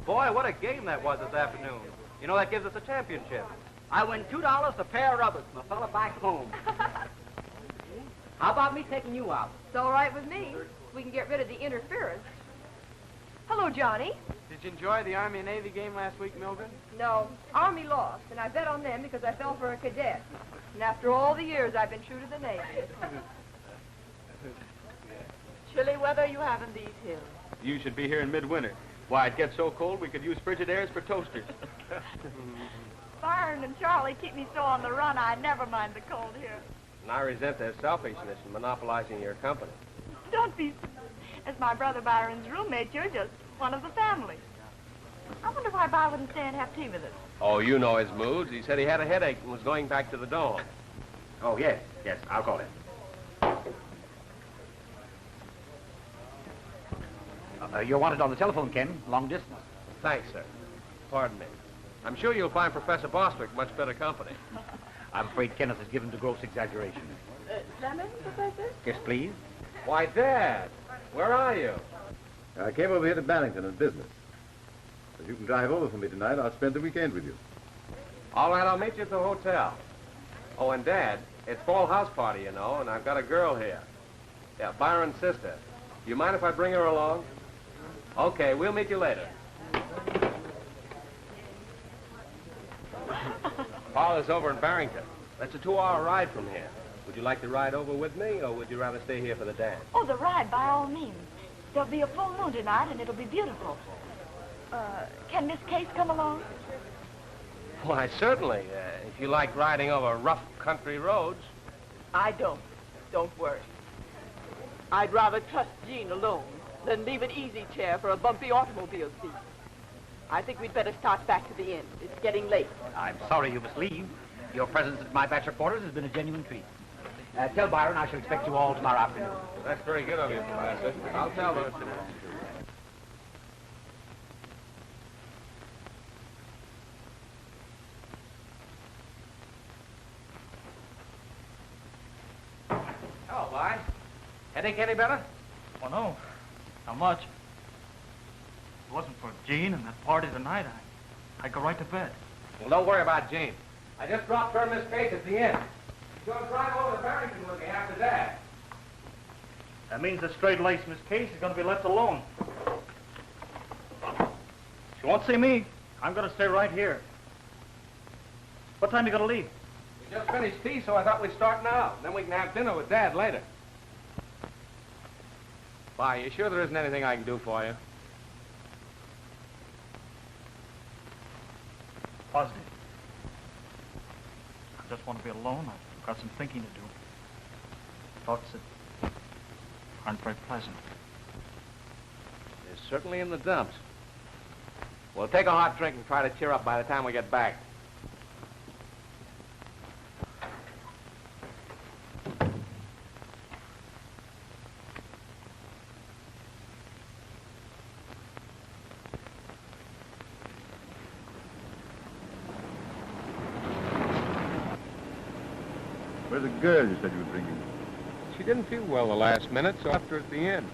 Boy, what a game that was this afternoon. You know, that gives us a championship. I win $2 a pair of rubbers from a fella back home. How about me taking you out? It's all right with me. We can get rid of the interference. Hello, Johnny. Did you enjoy the Army and Navy game last week, Mildred? No, Army lost, and I bet on them because I fell for a cadet. And after all the years, I've been true to the Navy. Chilly weather you have in these hills. You should be here in midwinter. Why, it gets so cold we could use Frigidairs for toasters. Byron and Charlie keep me so on the run, I never mind the cold here. And I resent their selfishness in monopolizing your company. Don't be... As my brother Byron's roommate, you're just one of the family. I wonder why Byron wouldn't stay and have tea with us. Oh, you know his moods. He said he had a headache and was going back to the Dome. Oh, yes, I'll call him. You're wanted on the telephone, Ken, long distance. Thanks, sir. Pardon me. I'm sure you'll find Professor Bostwick much better company. I'm afraid Kenneth is given to gross exaggeration. Lemon, Professor? Yes, please. Why, Dad, where are you? I came over here to Barrington on business. If you can drive over for me tonight, I'll spend the weekend with you. All right, I'll meet you at the hotel. Oh, and Dad, it's fall house party, you know, and I've got a girl here. Yeah, Byron's sister. You mind if I bring her along? Okay, we'll meet you later. Paula's over in Barrington. That's a 2-hour ride from here. Would you like to ride over with me, or would you rather stay here for the dance? Oh, the ride, by all means. There'll be a full moon tonight, and it'll be beautiful. Can Miss Case come along? Why, certainly, if you like riding over rough country roads. I don't. Don't worry. I'd rather trust Jean alone than leave an easy chair for a bumpy automobile seat. I think we'd better start back to the inn. It's getting late. I'm sorry you must leave. Your presence at my bachelor quarters has been a genuine treat. Tell Byron I shall expect you all tomorrow afternoon. That's very good of you, Professor. I'll tell them. Hello, Vi. Headache any better? Oh, no. Not much. If it wasn't for Jean and that party tonight, I'd go right to bed. Well, don't worry about Jean. I just dropped her Miss Case at the inn. She's going to drive over to Barrington with me after that. That means the straight-laced Miss Case is going to be left alone. She won't see me. I'm going to stay right here. What time are you going to leave? We just finished tea, so I thought we'd start now. Then we can have dinner with Dad later. Vi, you sure there isn't anything I can do for you? Positive. I just want to be alone. I've got some thinking to do. Thoughts that aren't very pleasant. They're certainly in the dumps. Well, take a hot drink and try to cheer up by the time we get back. Where's the girl you said you were bringing? She didn't feel well the last minute, so I left her at the inn.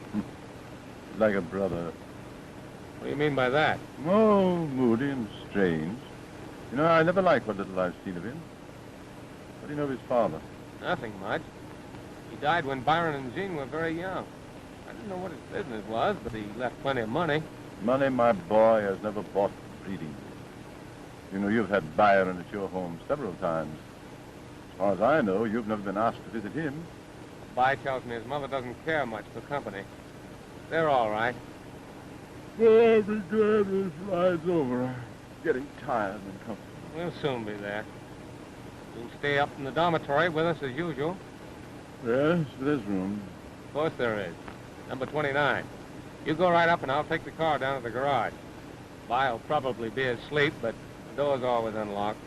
Like a brother. What do you mean by that? Oh, moody and strange. You know, I never liked what little I've seen of him. What do you know of his father? Nothing much. He died when Byron and Jean were very young. I didn't know what his business was, but he left plenty of money. Money, my boy, has never bought breeding. You know, you've had Byron at your home several times. As far as I know, you've never been asked to visit him. Vi tells me his mother doesn't care much for company. They're all right. Every time this ride's over, I'm getting tired and uncomfortable. We'll soon be there. You'll stay up in the dormitory with us as usual. Yes, there's room. Of course there is. Number 29. You go right up and I'll take the car down to the garage. Vi'll probably be asleep, but the door's always unlocked.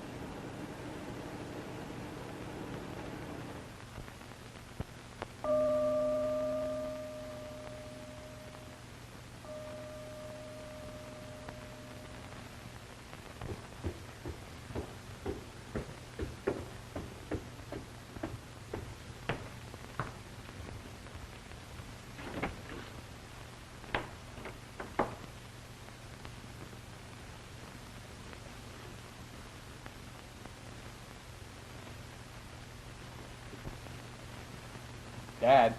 Dad?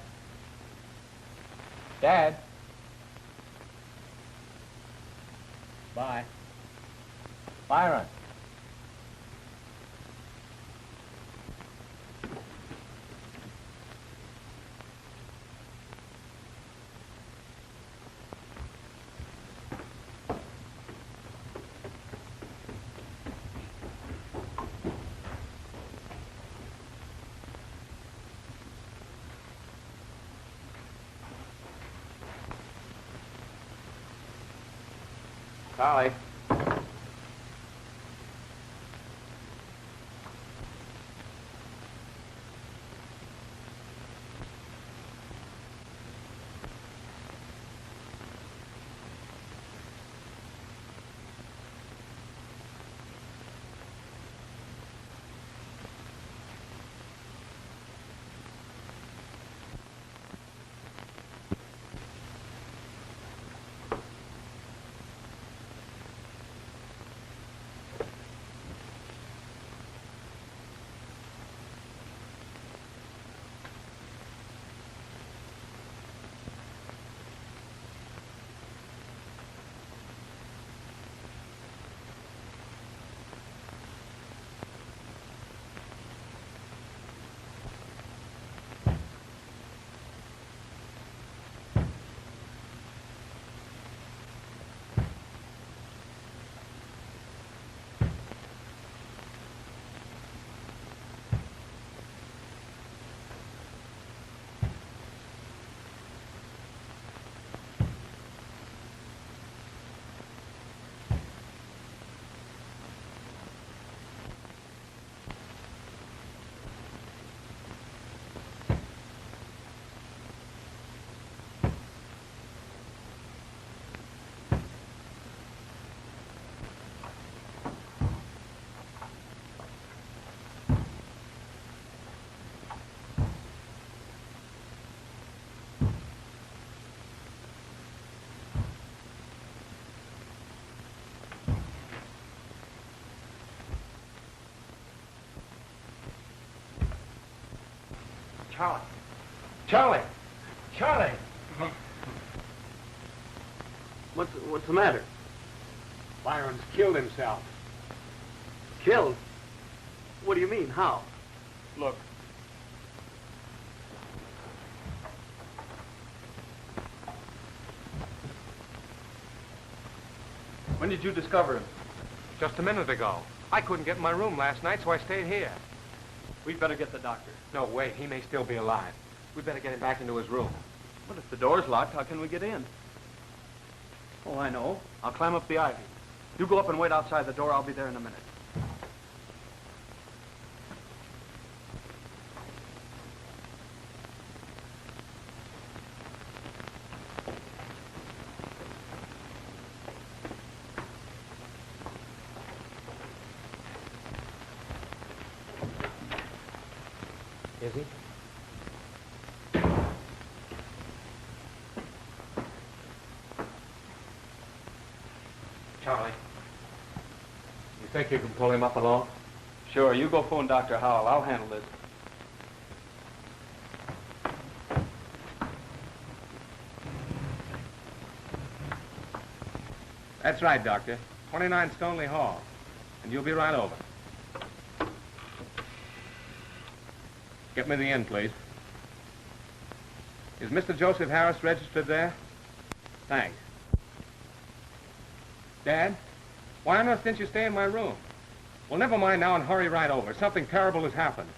Dad? Bye. Byron. Charlie. Charlie. Charlie. Charlie. What's the matter? Byron's killed himself. Killed? What do you mean? How? Look. When did you discover him? Just a minute ago. I couldn't get in my room last night, so I stayed here. We'd better get the doctor. No, wait. He may still be alive. We'd better get him back into his room. But if the door's locked, how can we get in? Oh, I know. I'll climb up the ivy. You go up and wait outside the door. I'll be there in a minute. Is he? Charlie, you think you can pull him up alone? Sure, you go phone Dr. Howell. I'll handle this. That's right, Doctor. 29 Stoneley Hall. And you'll be right over. Get me the inn, please. Is Mr. Joseph Harris registered there? Thanks. Dad, why on earth didn't you stay in my room? Well, never mind now and hurry right over. Something terrible has happened.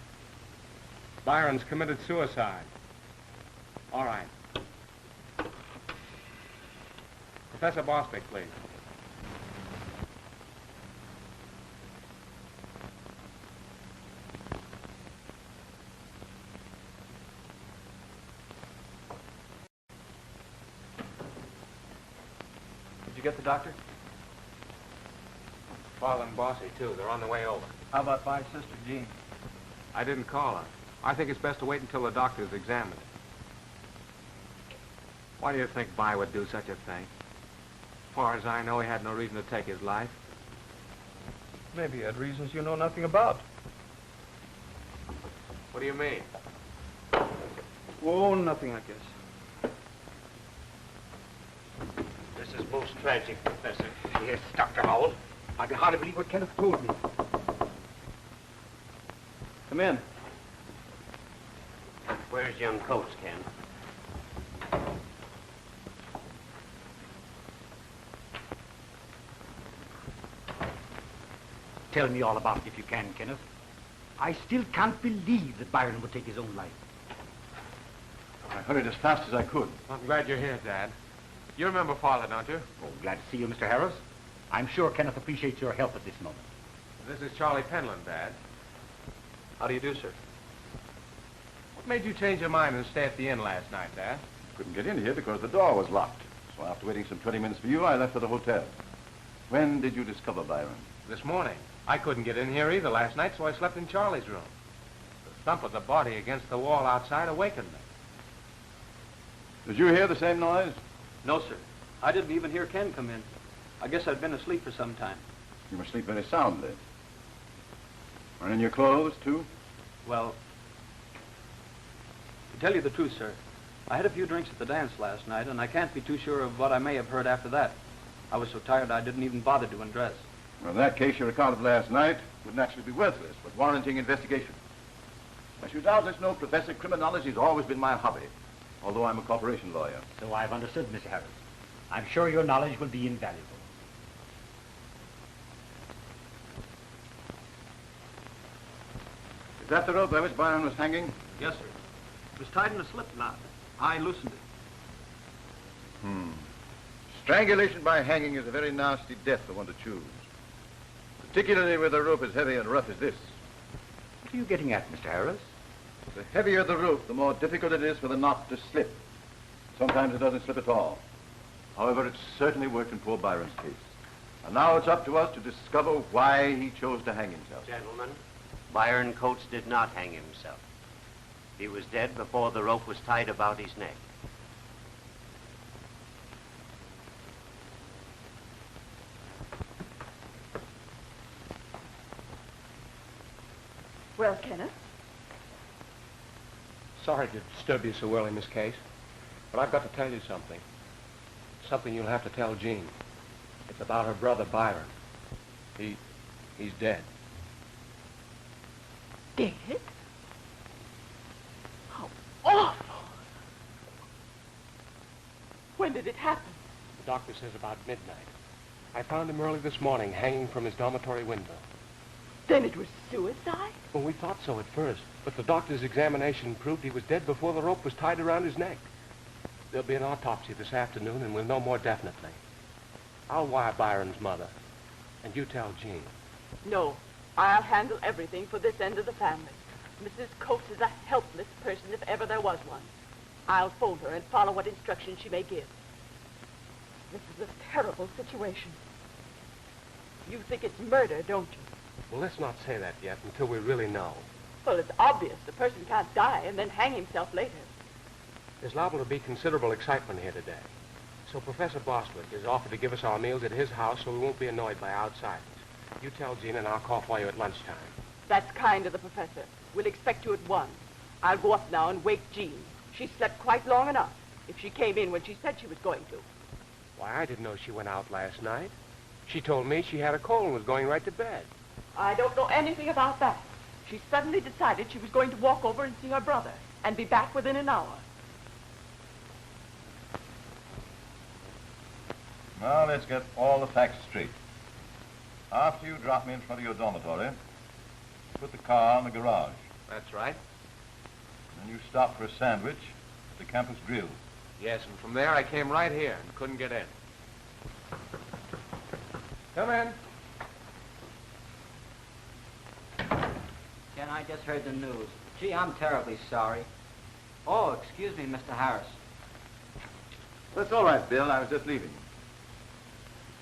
Byron's committed suicide. All right. Professor Bostic, please. Did you get the doctor? Paul and Bossy, too. They're on the way over. How about my sister, Jean? I didn't call her. I think it's best to wait until the doctor's examined it. Why do you think By would do such a thing? As far as I know, he had no reason to take his life. Maybe he had reasons you know nothing about. What do you mean? Oh, nothing, I guess. This is most tragic, Professor. Yes, Dr. Howell. I can hardly believe what Kenneth told me. Come in. Where's young Coates, Ken? Tell me all about it if you can, Kenneth. I still can't believe that Byron would take his own life. I hurried as fast as I could. I'm glad you're here, Dad. You remember Father, don't you? Oh, glad to see you, Mr. Harris. I'm sure Kenneth appreciates your help at this moment. This is Charlie Penland, Dad. How do you do, sir? What made you change your mind and stay at the inn last night, Dad? Couldn't get in here because the door was locked. So after waiting some 20 minutes for you, I left for the hotel. When did you discover Byron? This morning. I couldn't get in here either last night, so I slept in Charlie's room. The thump of the body against the wall outside awakened me. Did you hear the same noise? No, sir. I didn't even hear Ken come in. I guess I'd been asleep for some time. You must sleep very soundly. And in your clothes, too? Well, to tell you the truth, sir, I had a few drinks at the dance last night, and I can't be too sure of what I may have heard after that. I was so tired I didn't even bother to undress. Well, in that case, your account of last night would naturally be worthless, but warranting investigation. As you doubtless know, Professor, criminology has always been my hobby, although I'm a corporation lawyer. So I've understood, Mr. Harris. I'm sure your knowledge will be invaluable. Is that the rope by which Byron was hanging? Yes, sir. It was tied in a slip knot. I loosened it. Strangulation by hanging is a very nasty death for one to choose, particularly where the rope is heavy and rough as this. What are you getting at, Mr. Harris? The heavier the rope, the more difficult it is for the knot to slip. Sometimes it doesn't slip at all. However, it certainly worked in poor Byron's case. And now it's up to us to discover why he chose to hang himself. Gentlemen, Byron Coates did not hang himself. He was dead before the rope was tied about his neck. Well, Kenneth? Sorry to disturb you so early, Miss Case, but I've got to tell you something. Something you'll have to tell Jean. It's about her brother, Byron. He's dead. Dead? How awful! When did it happen? The doctor says about midnight. I found him early this morning, hanging from his dormitory window. Then it was suicide? Well, we thought so at first, but the doctor's examination proved he was dead before the rope was tied around his neck. There'll be an autopsy this afternoon, and we'll know more definitely. I'll wire Byron's mother, and you tell Jean. No, I'll handle everything for this end of the family. Mrs. Coates is a helpless person if ever there was one. I'll phone her and follow what instructions she may give. This is a terrible situation. You think it's murder, don't you? Well, let's not say that yet until we really know. Well, it's obvious the person can't die and then hang himself later. There's liable to be considerable excitement here today. So Professor Bostwick has offered to give us our meals at his house so we won't be annoyed by outsiders. You tell Jean and I'll call for you at lunchtime. That's kind of the professor. We'll expect you at 1. I'll go up now and wake Jean. She slept quite long enough, if she came in when she said she was going to. Why, I didn't know she went out last night. She told me she had a cold and was going right to bed. I don't know anything about that. She suddenly decided she was going to walk over and see her brother and be back within an hour. Now, let's get all the facts straight. After you drop me in front of your dormitory, put the car in the garage. That's right. Then you stop for a sandwich at the campus grill. Yes, and from there I came right here and couldn't get in. Come in. Ken, I just heard the news. Gee, I'm terribly sorry. Oh, excuse me, Mr. Harris. That's all right, Bill. I was just leaving.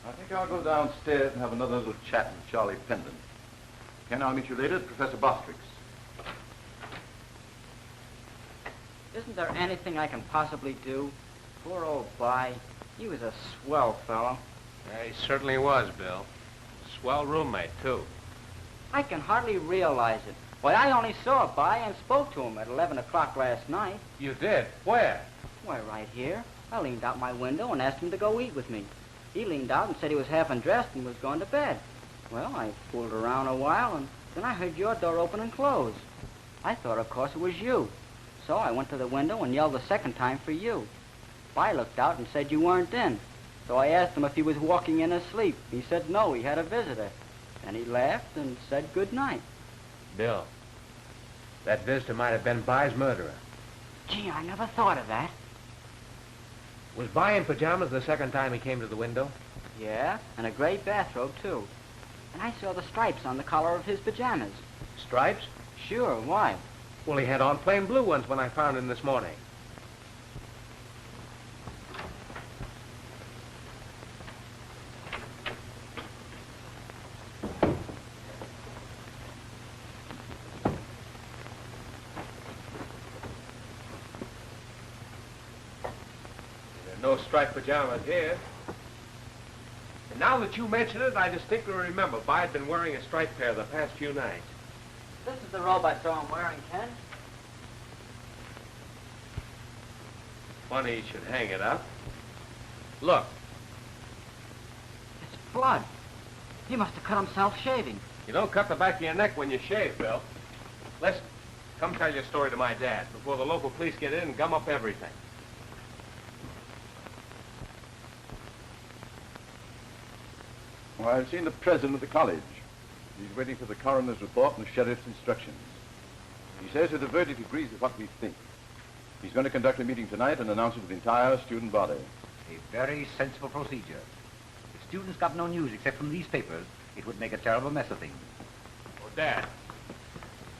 I think I'll go downstairs and have another little chat with Charlie Penland. Ken, I'll meet you later at Professor Bostwick's. Isn't there anything I can possibly do? Poor old By. He was a swell fellow. Yeah, he certainly was, Bill. Swell roommate, too. I can hardly realize it. Why, I only saw By and spoke to him at 11 o'clock last night. You did? Where? Why, right here. I leaned out my window and asked him to go eat with me. He leaned out and said he was half undressed and was going to bed. Well, I fooled around a while, and then I heard your door open and close. I thought, of course, it was you. So I went to the window and yelled the second time for you. By looked out and said you weren't in. So I asked him if he was walking in asleep. He said no, he had a visitor. And he laughed and said good night. Bill, that visitor might have been By's murderer. Gee, I never thought of that. Was By in pajamas the second time he came to the window? Yeah, and a gray bathrobe, too. And I saw the stripes on the collar of his pajamas. Stripes? Sure, why? Well, he had on plain blue ones when I found him this morning. No striped pajamas here. And now that you mention it, I distinctly remember By had been wearing a striped pair the past few nights. This is the robe I saw him wearing, Ken. Funny he should hang it up. Look. It's blood. He must have cut himself shaving. You don't cut the back of your neck when you shave, Bill. Listen, come tell your story to my dad before the local police get in and gum up everything. Well, I've seen the president of the college. He's waiting for the coroner's report and the sheriff's instructions. He says that the verdict agrees with what we think. He's going to conduct a meeting tonight and announce it to the entire student body. A very sensible procedure. If students got no news except from these papers, it would make a terrible mess of things. Oh, Dad,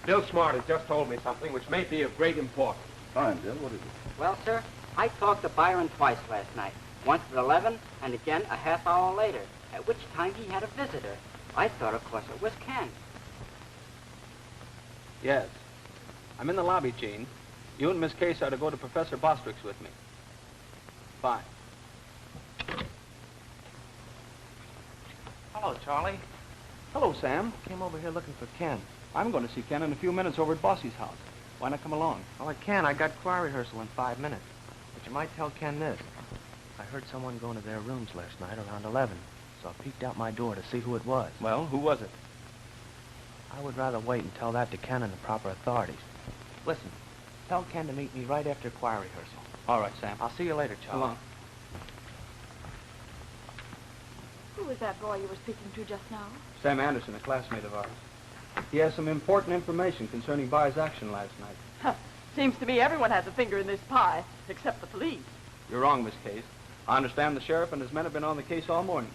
Bill Smart has just told me something which may be of great importance. Fine, Bill. What is it? Well, sir, I talked to Byron twice last night. Once at 11 and again a half hour later, at which time he had a visitor. I thought, of course, it was Ken. Yes. I'm in the lobby, Gene. You and Miss Case are to go to Professor Bostrick's with me. Fine. Hello, Charlie. Hello, Sam. Came over here looking for Ken. I'm going to see Ken in a few minutes over at Bossy's house. Why not come along? Oh, I can. I got choir rehearsal in 5 minutes. But you might tell Ken this. I heard someone go into their rooms last night around 11. So I peeked out my door to see who it was. Well, who was it? I would rather wait and tell that to Ken and the proper authorities. Listen, tell Ken to meet me right after choir rehearsal. All right, Sam. I'll see you later, Charlie. So long. Who was that boy you were speaking to just now? Sam Anderson, a classmate of ours. He has some important information concerning By's action last night. Huh. Seems to me everyone has a finger in this pie, except the police. You're wrong, Miss Case. I understand the sheriff and his men have been on the case all morning.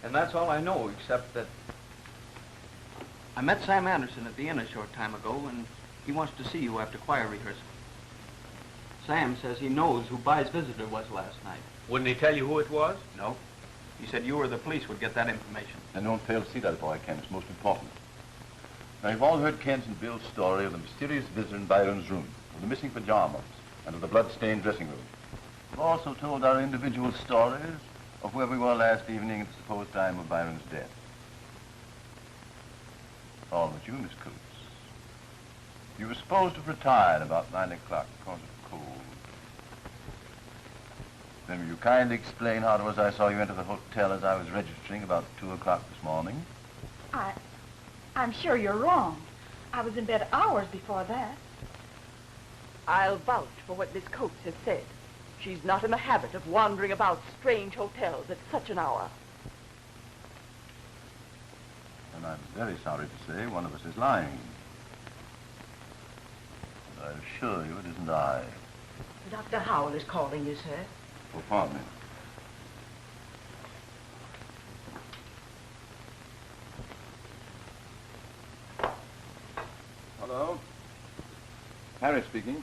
And that's all I know, except that I met Sam Anderson at the inn a short time ago, and he wants to see you after choir rehearsal. Sam says he knows who By's visitor was last night. Wouldn't he tell you who it was? No. He said you or the police would get that information. And don't fail to see that boy, Ken. It's most important. Now, you've all heard Ken's and Bill's story of the mysterious visitor in Byron's room, of the missing pajamas, and of the blood-stained dressing room. We've also told our individual stories of where we were last evening at the supposed time of Byron's death. All but you, Miss Coots. You were supposed to have retired about 9 o'clock because of cold. Then will you kindly explain how it was I saw you enter the hotel as I was registering about 2 o'clock this morning? I'm sure you're wrong. I was in bed hours before that. I'll vouch for what Miss Coates has said. She's not in the habit of wandering about strange hotels at such an hour. And I'm very sorry to say one of us is lying. But I assure you it isn't I. Dr. Howell is calling you, sir. Oh, pardon me. Hello? Harry speaking.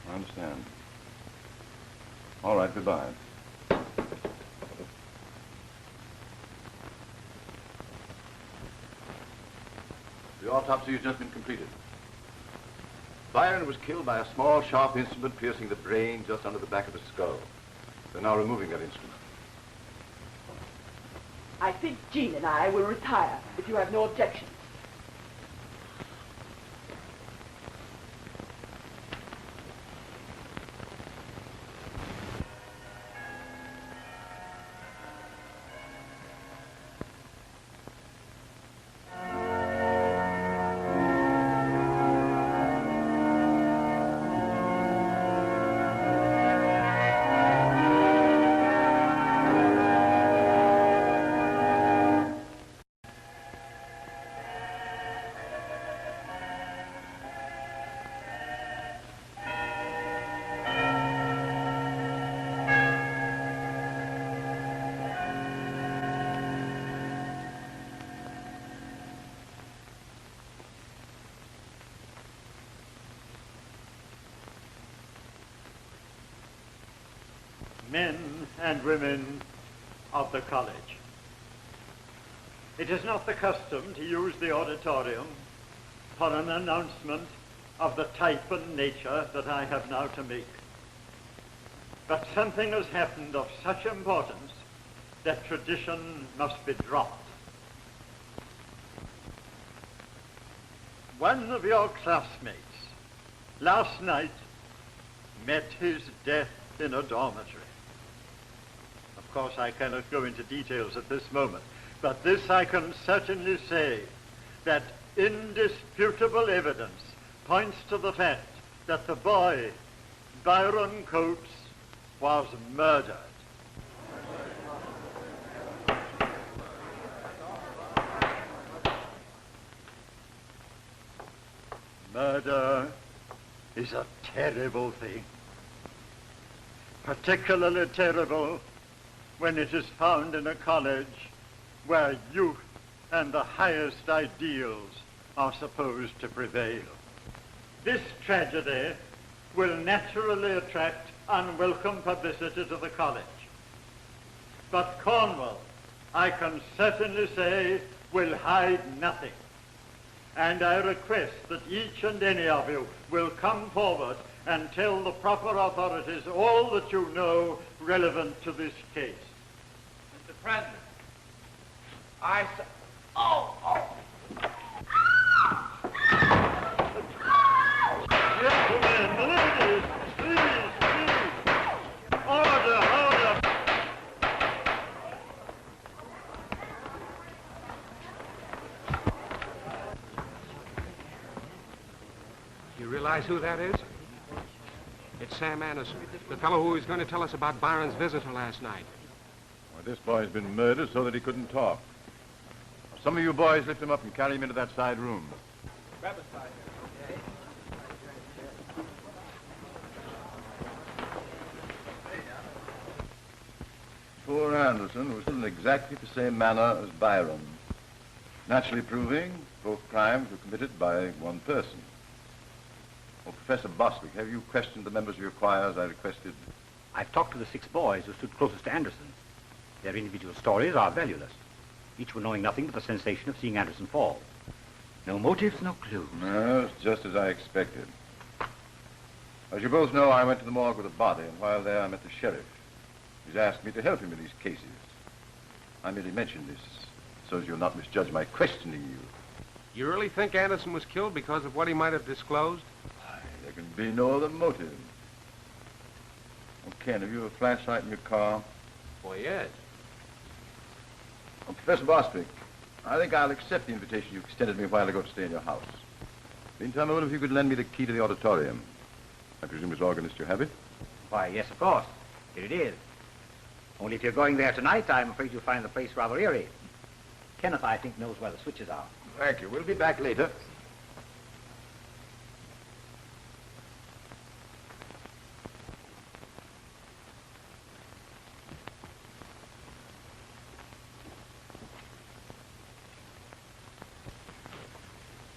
I understand. All right, goodbye. The autopsy has just been completed. Byron was killed by a small, sharp instrument piercing the brain just under the back of the skull. They're now removing that instrument. I think Jean and I will retire, if you have no objections. Men and women of the college. It is not the custom to use the auditorium for an announcement of the type and nature that I have now to make. But something has happened of such importance that tradition must be dropped. One of your classmates last night met his death in a dormitory. Of course, I cannot go into details at this moment, but this I can certainly say, that indisputable evidence points to the fact that the boy, Byron Coates, was murdered. Murder is a terrible thing, particularly terrible when it is found in a college where youth and the highest ideals are supposed to prevail. This tragedy will naturally attract unwelcome publicity to the college. But Cornwall, I can certainly say, will hide nothing. And I request that each and any of you will come forward and tell the proper authorities all that you know relevant to this case. Mr. President, Gentlemen, ladies, please. Order. You realize who that is? It's Sam Anderson, the fellow who was going to tell us about Byron's visitor last night. Well, this boy's been murdered so that he couldn't talk. Some of you boys lift him up and carry him into that side room. grab a side. Okay. Poor Anderson was killed in exactly the same manner as Byron, naturally proving both crimes were committed by one person. Oh, Professor Bostwick, have you questioned the members of your choir as I requested? I've talked to the 6 boys who stood closest to Anderson. Their individual stories are valueless, each one knowing nothing but the sensation of seeing Anderson fall. No motives, no clues. No, it's just as I expected. As you both know, I went to the morgue with a body, and while there I met the sheriff. He's asked me to help him in these cases. I merely mentioned this so as you'll not misjudge my questioning you. You really think Anderson was killed because of what he might have disclosed? There can be no other motive. Oh, Ken, have you a flashlight in your car? Well, yes. Oh, Professor Bostwick, I think I'll accept the invitation you extended me a while ago to stay in your house. Meantime, I wonder if you could lend me the key to the auditorium. I presume as organist you have it? Why, yes, of course. Here it is. Only if you're going there tonight, I'm afraid you'll find the place rather eerie. Kenneth, I think, knows where the switches are. Thank you. We'll be back later.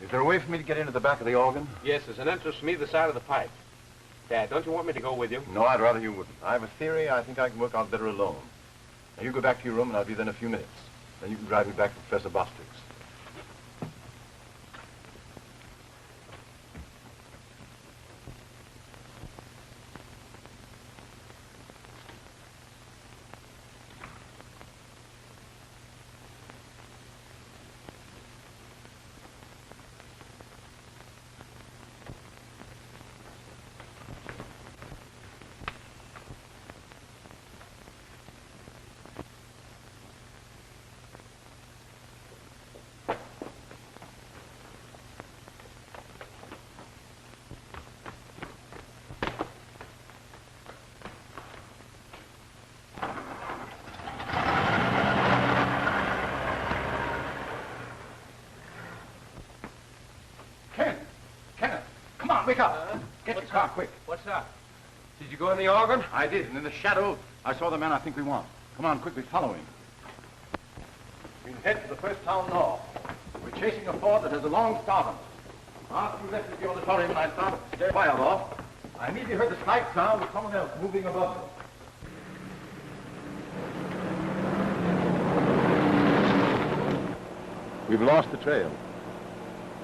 Is there a way for me to get into the back of the organ? Yes, there's an entrance from either side of the pipe. Dad, don't you want me to go with you? No, I'd rather you wouldn't. I have a theory I think I can work out better alone. Now, you go back to your room, and I'll be there in a few minutes. Then you can drive me back to Professor Bostwick's. on, wake up. Get your car, quick. What's up? Did you go in the organ? I did, and in the shadow, I saw the man I think we want. Come on, quickly, follow him. We head for the first town north. We're chasing a Ford that has a long start on us. After we left the auditorium and I started to stare fire off, I immediately heard the slight sound of someone else moving above us. We've lost the trail.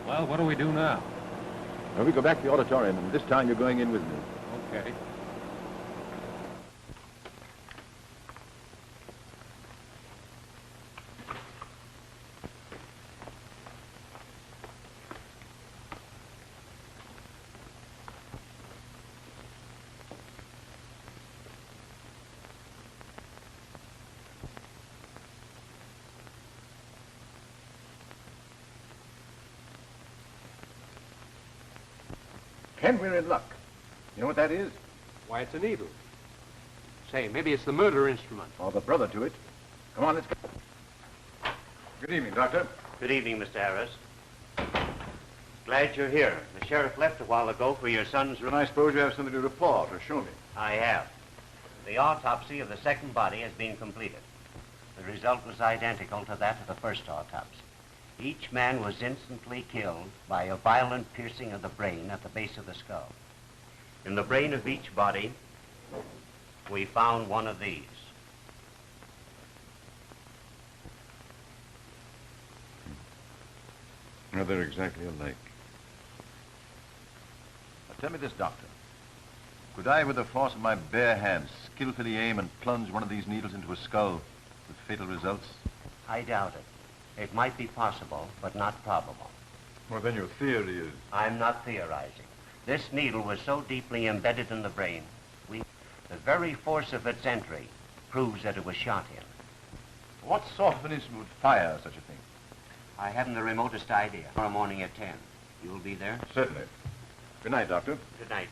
Well, what do we do now? Well, we go back to the auditorium, and this time you're going in with me. Okay. Ken, we're in luck. You know what that is? Why, it's a needle. Say, maybe it's the murder instrument. Or the brother to it. Come on, let's go. Good evening, Doctor. Good evening, Mr. Harris. Glad you're here. The sheriff left a while ago for your son's room. And I suppose you have something to report or show me. I have. The autopsy of the second body has been completed. The result was identical to that of the first autopsy. Each man was instantly killed by a violent piercing of the brain at the base of the skull. In the brain of each body, we found one of these. No, they're exactly alike. Now, tell me this, Doctor. Could I, with the force of my bare hands, skillfully aim and plunge one of these needles into a skull with fatal results? I doubt it. It might be possible, but not probable. Well, then your theory is... I'm not theorizing. This needle was so deeply embedded in the brain, the very force of its entry proves that it was shot in. What sort of an instrument would fire such a thing? I haven't the remotest idea. Tomorrow morning at 10. You will be there? Certainly. Good night, Doctor. Good night.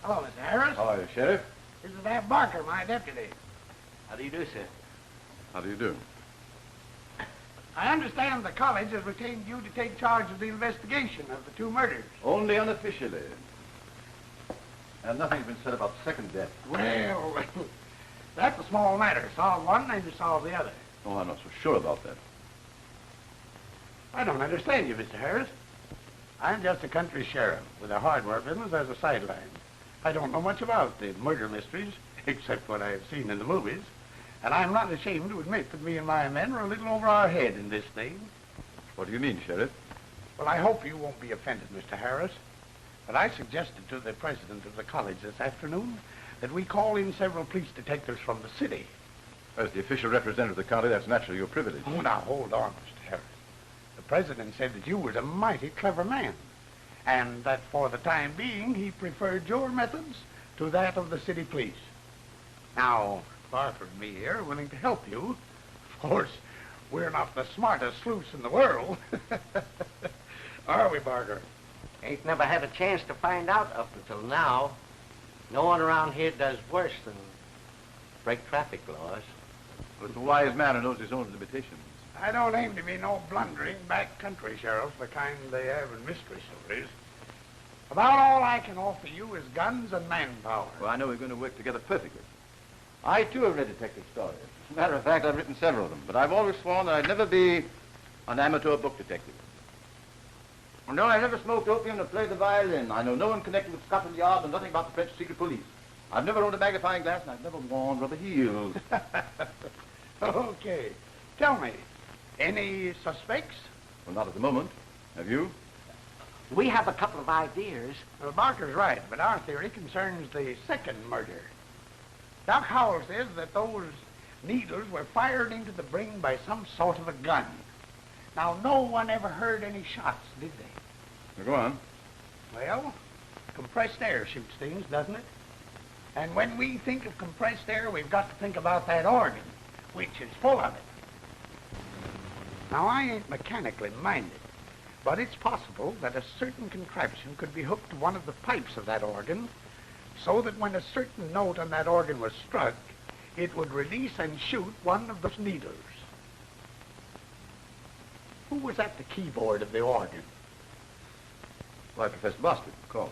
Hello, Mr. Harris. How are you, Sheriff? This is Ab Barker, my deputy. How do you do, sir? How do you do? I understand the college has retained you to take charge of the investigation of the two murders. Only unofficially. And nothing's been said about second death. Well, that's a small matter. Solve one and you solve the other. Oh, I'm not so sure about that. I don't understand you, Mr. Harris. I'm just a country sheriff with a hardware business as a sideline. I don't know much about the murder mysteries, except what I've seen in the movies. And I'm not ashamed to admit that me and my men are a little over our head in this thing. What do you mean, Sheriff? Well, I hope you won't be offended, Mr. Harris. But I suggested to the president of the college this afternoon that we call in several police detectives from the city. As the official representative of the county, that's naturally your privilege. Oh, now, hold on, Mr. Harris. The president said that you was a mighty clever man, and that for the time being, he preferred your methods to that of the city police. Now, Barker and me here are willing to help you. Of course, we're not the smartest sleuths in the world. Are we, Barker? Ain't never had a chance to find out up until now. No one around here does worse than break traffic laws. But it's a wise man who knows his own limitations. I don't aim to be no blundering backcountry sheriff, the kind they have in mystery stories. About all I can offer you is guns and manpower. Well, I know we're going to work together perfectly. I, too, have read detective stories. As a matter of fact, I've written several of them, but I've always sworn that I'd never be an amateur book detective. No, I never smoked opium or played the violin. I know no one connected with Scotland Yard and nothing about the French secret police. I've never owned a magnifying glass, and I've never worn rubber heels. Okay. Tell me, any suspects? Well, not at the moment. Have you? We have a couple of ideas. Well, Barker's right, but our theory concerns the second murder. Doc Howell says that those needles were fired into the brain by some sort of a gun. Now, no one ever heard any shots, did they? Now, go on. Well, compressed air shoots things, doesn't it? And when we think of compressed air, we've got to think about that organ, which is full of it. Now, I ain't mechanically minded, but it's possible that a certain contraption could be hooked to one of the pipes of that organ so that when a certain note on that organ was struck, it would release and shoot one of those needles. Who was at the keyboard of the organ? Why, Professor Boston, of course.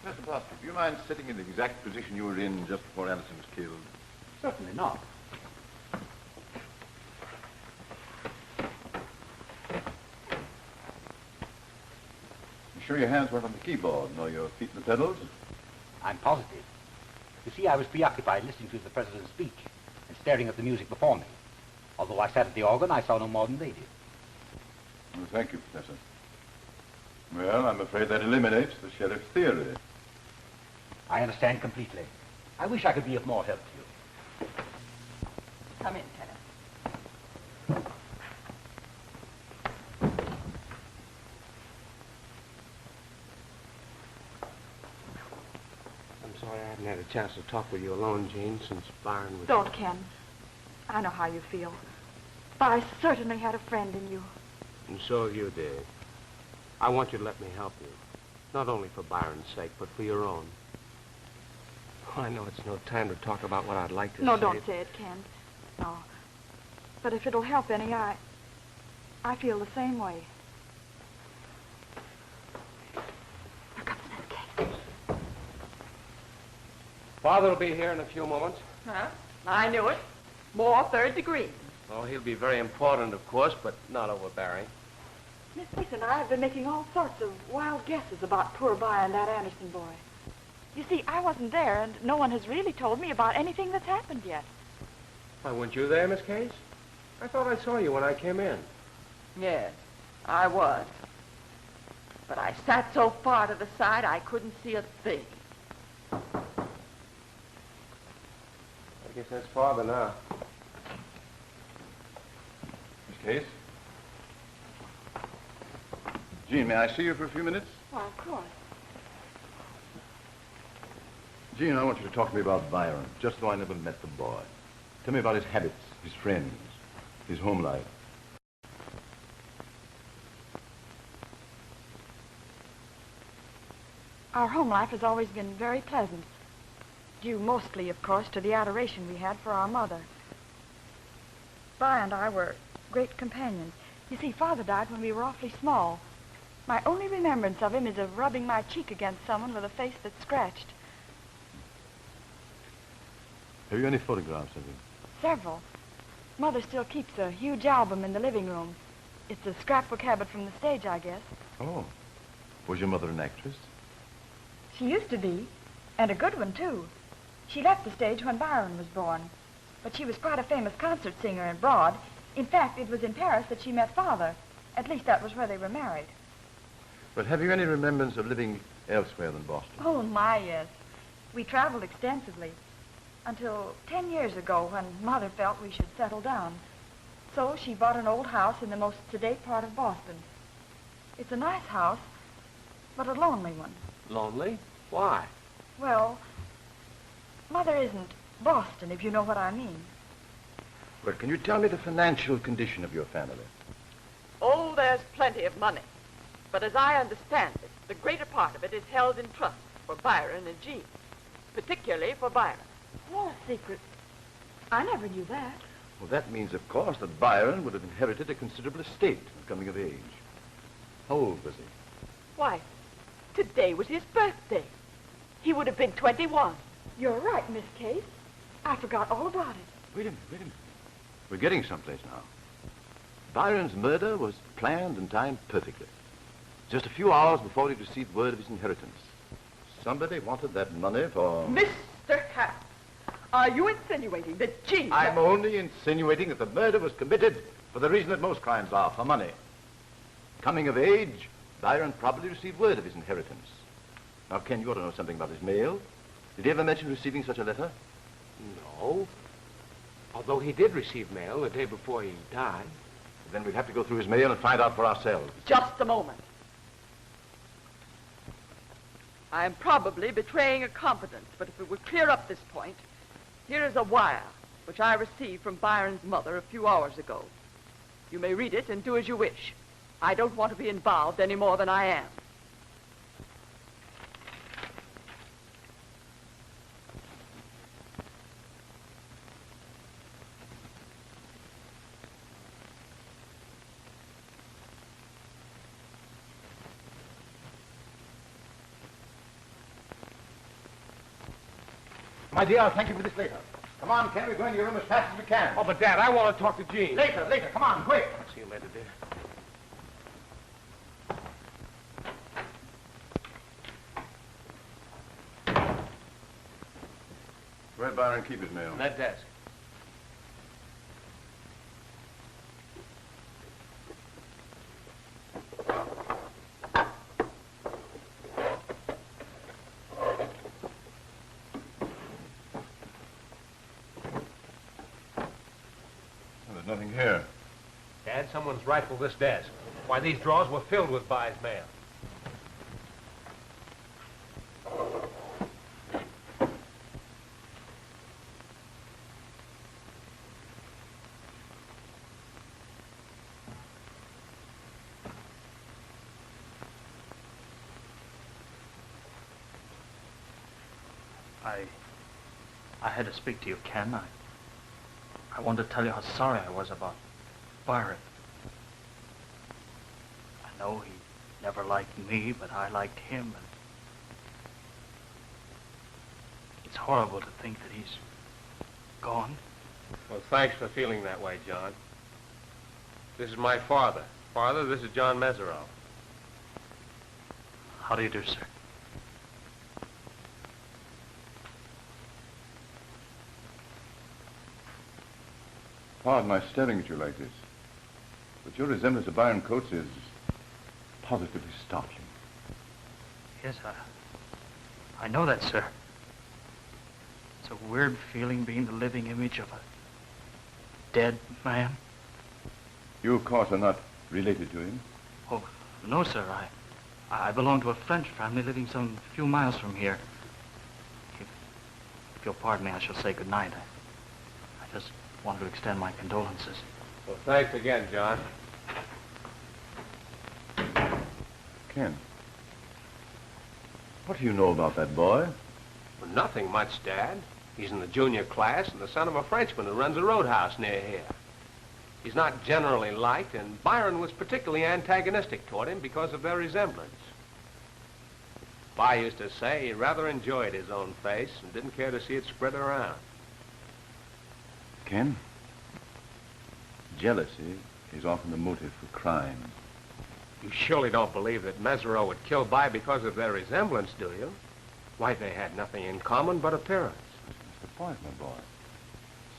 Mr. Boston, do you mind sitting in the exact position you were in just before Anderson was killed? Certainly not. You sure your hands weren't on the keyboard, nor your feet in the pedals? I'm positive. You see, I was preoccupied listening to the president's speech and staring at the music before me. Although I sat at the organ, I saw no more than they did. Well, thank you, Professor. Well, I'm afraid that eliminates the sheriff's theory. I understand completely. I wish I could be of more help to you. Come in, Kenneth. I'm sorry I haven't had a chance to talk with you alone, Jean, since Byron was... Don't, Ken. I know how you feel. But I certainly had a friend in you. And so you did. I want you to let me help you. Not only for Byron's sake, but for your own. Oh, I know it's no time to talk about what I'd like to say. No, don't say it, Ken. No. But if it'll help any, I feel the same way. Here comes that case. Father will be here in a few moments. Huh? I knew it. More third degree. Oh, he'll be very important, of course, but not overbearing. Miss Peace and I have been making all sorts of wild guesses about poor By and that Anderson boy. You see, I wasn't there, and no one has really told me about anything that's happened yet. Why, weren't you there, Miss Case? I thought I saw you when I came in. Yes, I was. But I sat so far to the side I couldn't see a thing. I guess that's Father now. Miss Case? Jean, may I see you for a few minutes? Why, of course. Jean, I want you to talk to me about Byron, just though I never met the boy. Tell me about his habits, his friends, his home life. Our home life has always been very pleasant, due mostly, of course, to the adoration we had for our mother. By and I were great companions. You see, Father died when we were awfully small. My only remembrance of him is of rubbing my cheek against someone with a face that's scratched. Have you any photographs of him? Several. Mother still keeps a huge album in the living room. It's a scrapbook habit from the stage, I guess. Oh. Was your mother an actress? She used to be, and a good one, too. She left the stage when Byron was born. But she was quite a famous concert singer abroad. In fact, it was in Paris that she met Father. At least that was where they were married. But have you any remembrance of living elsewhere than Boston? Oh, my, yes. We traveled extensively. Until 10 years ago, when Mother felt we should settle down. So she bought an old house in the most sedate part of Boston. It's a nice house, but a lonely one. Lonely? Why? Well, Mother isn't Boston, if you know what I mean. Well, can you tell me the financial condition of your family? Oh, there's plenty of money. But as I understand it, the greater part of it is held in trust for Byron and Jean. Particularly for Byron. What a secret. I never knew that. Well, that means, of course, that Byron would have inherited a considerable estate on coming of age. How old was he? Why, today was his birthday. He would have been 21. You're right, Miss Case. I forgot all about it. Wait a minute. We're getting someplace now. Byron's murder was planned and timed perfectly. Just a few hours before he received word of his inheritance. Somebody wanted that money for... Mr. Harris, are you insinuating that Jean... I'm only insinuating that the murder was committed for the reason that most crimes are, for money. Coming of age, Byron probably received word of his inheritance. Now, Ken, you ought to know something about his mail. Did he ever mention receiving such a letter? No. Although he did receive mail the day before he died. Then we'd have to go through his mail and find out for ourselves. Just a moment. I am probably betraying a confidence, but if it would clear up this point, here is a wire which I received from Byron's mother a few hours ago. You may read it and do as you wish. I don't want to be involved any more than I am. My dear, I'll thank you for this later. Come on, Ken, we're going to your room as fast as we can. Oh, but Dad, I want to talk to Jean. Later, come on, quick. I'll see you later, dear. Where'd Byron keep his mail? On that desk. There's nothing here. Dad, someone's rifled this desk. Why, these drawers were filled with By's mail. I had to speak to you, Ken. I wanted to tell you how sorry I was about Byron. I know he never liked me, but I liked him, and it's horrible to think that he's gone. Well, thanks for feeling that way, John. This is my father. Father, this is John Mesereau. How do you do, sir? Pardon my staring at you like this, but your resemblance to Byron Coates is positively startling. Yes, I know that, sir. It's a weird feeling being the living image of a dead man. You, of course, are not related to him. Oh, no, sir. I belong to a French family living some few miles from here. If you'll pardon me, I shall say good night. I just wanted to extend my condolences. Well, thanks again, John. Ken, what do you know about that boy? Well, nothing much, Dad. He's in the junior class and the son of a Frenchman who runs a roadhouse near here. He's not generally liked, and Byron was particularly antagonistic toward him because of their resemblance. By used to say he rather enjoyed his own face and didn't care to see it spread around. Ken, jealousy is often the motive for crime. You surely don't believe that Mesereau would kill By because of their resemblance, do you? Why, they had nothing in common but appearance. That's the point, my boy.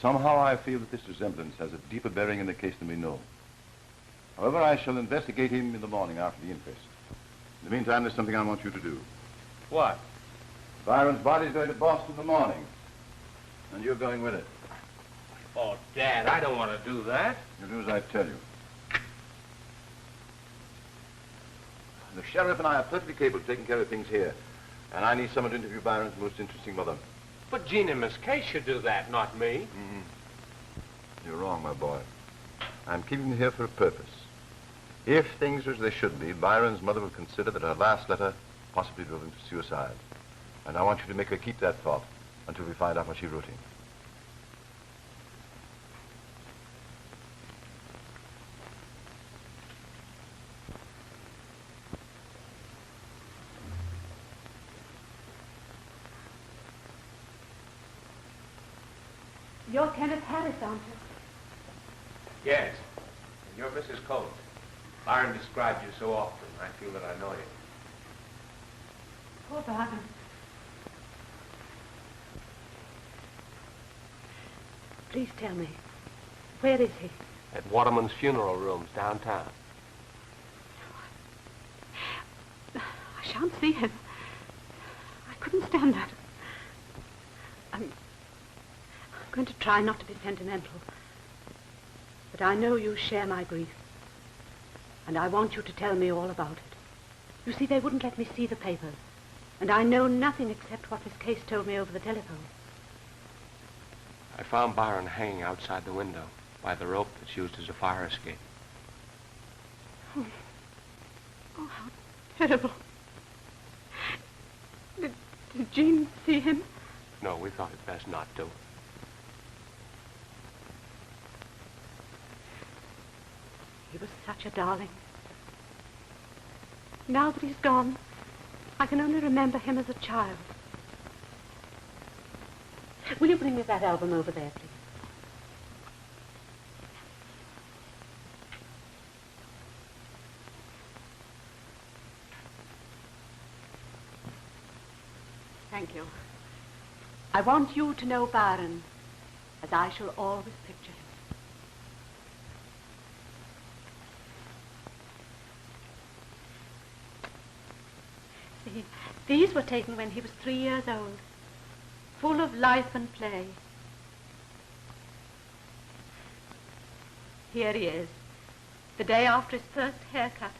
Somehow I feel that this resemblance has a deeper bearing in the case than we know. However, I shall investigate him in the morning after the inquest. In the meantime, there's something I want you to do. What? Byron's body's going to Boston in the morning, and you're going with it. Oh, Dad, I don't want to do that. You do as I tell you. The sheriff and I are perfectly capable of taking care of things here, and I need someone to interview Byron's most interesting mother. But Jean and Miss Kay should do that, not me. You're wrong, my boy. I'm keeping them here for a purpose. If things are as they should be, Byron's mother will consider that her last letter possibly drove him to suicide. And I want you to make her keep that thought until we find out what she wrote him. You're Kenneth Harris, aren't you? Yes. And you're Mrs. Coates. Byron described you so often, I feel that I know you. Poor Byron. Please tell me, where is he? At Waterman's funeral rooms downtown. I shan't see him. I couldn't stand that. I'm going to try not to be sentimental. But I know you share my grief. And I want you to tell me all about it. You see, they wouldn't let me see the papers. And I know nothing except what Miss Case told me over the telephone. I found Byron hanging outside the window by the rope that's used as a fire escape. Oh, how terrible. Did Jean see him? No, we thought it best not to. He was such a darling. Now that he's gone, I can only remember him as a child. Will you bring me that album over there, please? Thank you. I want you to know Byron as I shall always picture him. See, these were taken when he was 3 years old, full of life and play. Here he is, the day after his first haircut.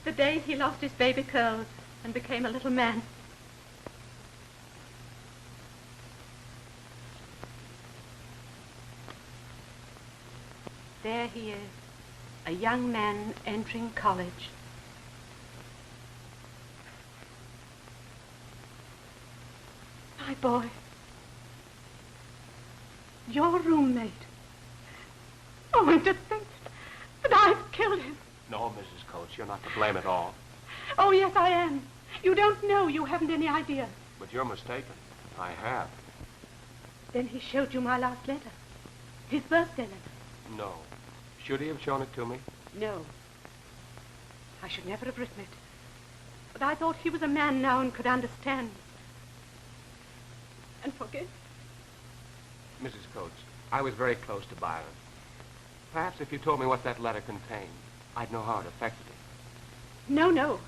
The day he lost his baby curls and became a little man. There he is, a young man entering college. My boy. Your roommate. Oh, and to think that I've killed him. No, Mrs. Coates, you're not to blame at all. Oh, yes, I am. You don't know. You haven't any idea. But you're mistaken. I have. Then he showed you my last letter. His birthday letter. No. Should he have shown it to me? No. I should never have written it. But I thought he was a man now and could understand. And forgive. Mrs. Coates, I was very close to Byron. Perhaps if you told me what that letter contained, I'd know how it affected him. No, no.